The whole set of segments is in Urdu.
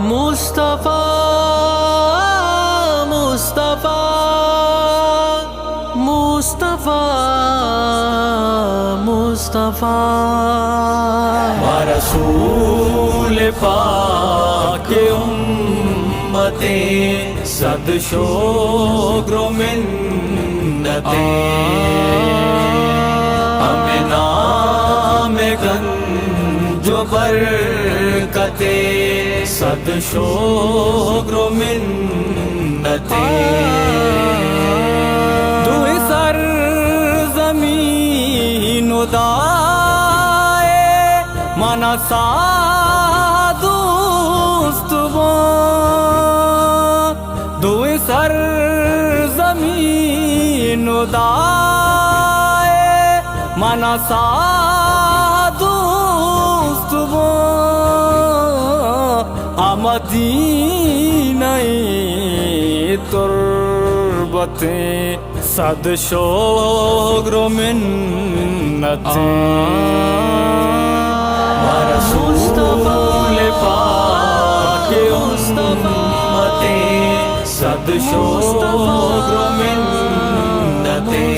مصطفیٰ مصطفیٰ مصطفیٰ مصطفیٰ رسول پاک امتیں صد شکر و منتیں ہمیں نام گنج و برکتیں صد شکر و منتیں تو سر زمین و دائے مانا سادوست دو سر زمین و دائے مانا سادوست مدینہ تربتیں صد شکر و منتیں رسول پاک امتیں صد شکر و منتیں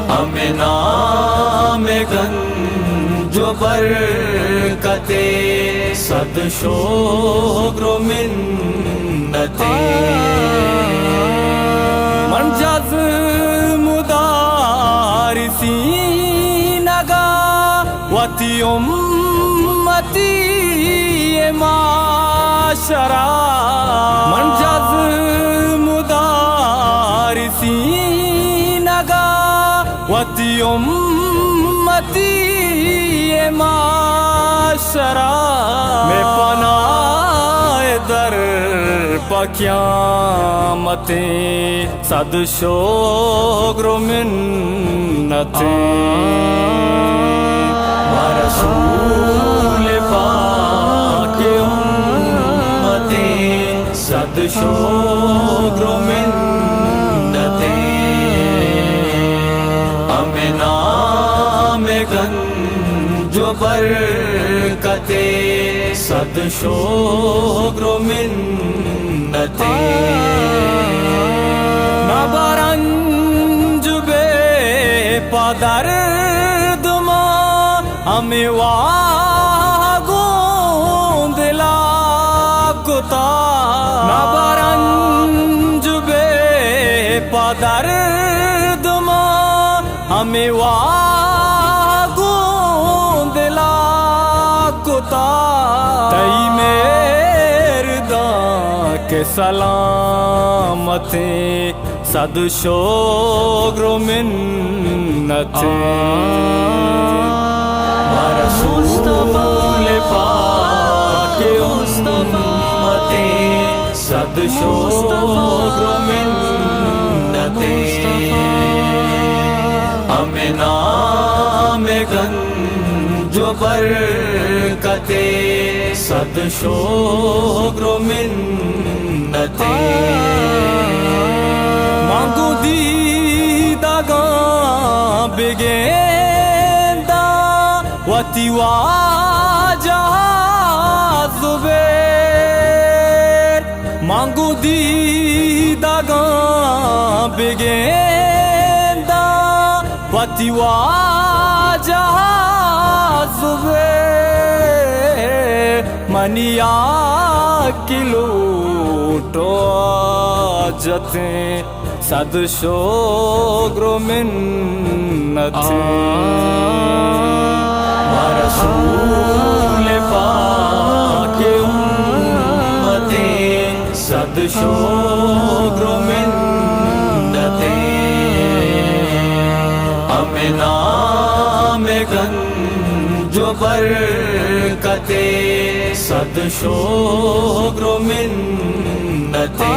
ہمیں نام گنج و برکتیں صد شکر و منتیں من جز مدارسین نگا وتی امتی معاشرہ من جز مدارسین نگا وتی امتی معاشرہ میں پناہ در قیامتیں صد شکر و منتیں رسول پاک امتیں صد شکر و منتیں ہمیں نام گنج و برکتیں صد شکر و منتیں نبرنج بے پدر ہمیں واگون دلا کتا نبرنج بے پدر دما ہمیں واگون دلا کتا تئی میردان کے سلامتیں صد شکر و منتیں رسول پاک امتیں صد شکر و منتیں ہمیں نام گنج و برکتیں صد شکر و منتیں مانگو دیدگاں بگیندہ وتی واجہ زبیر مانگو دیدگاں بگیندہ وتی واجہ زبیر منیا کلو تو آجتیں صد شکر و منتیں رسول پاک امتیں صد شکر و منتیں ہمیں نام گنج و برکتیں صد شکر و منتیں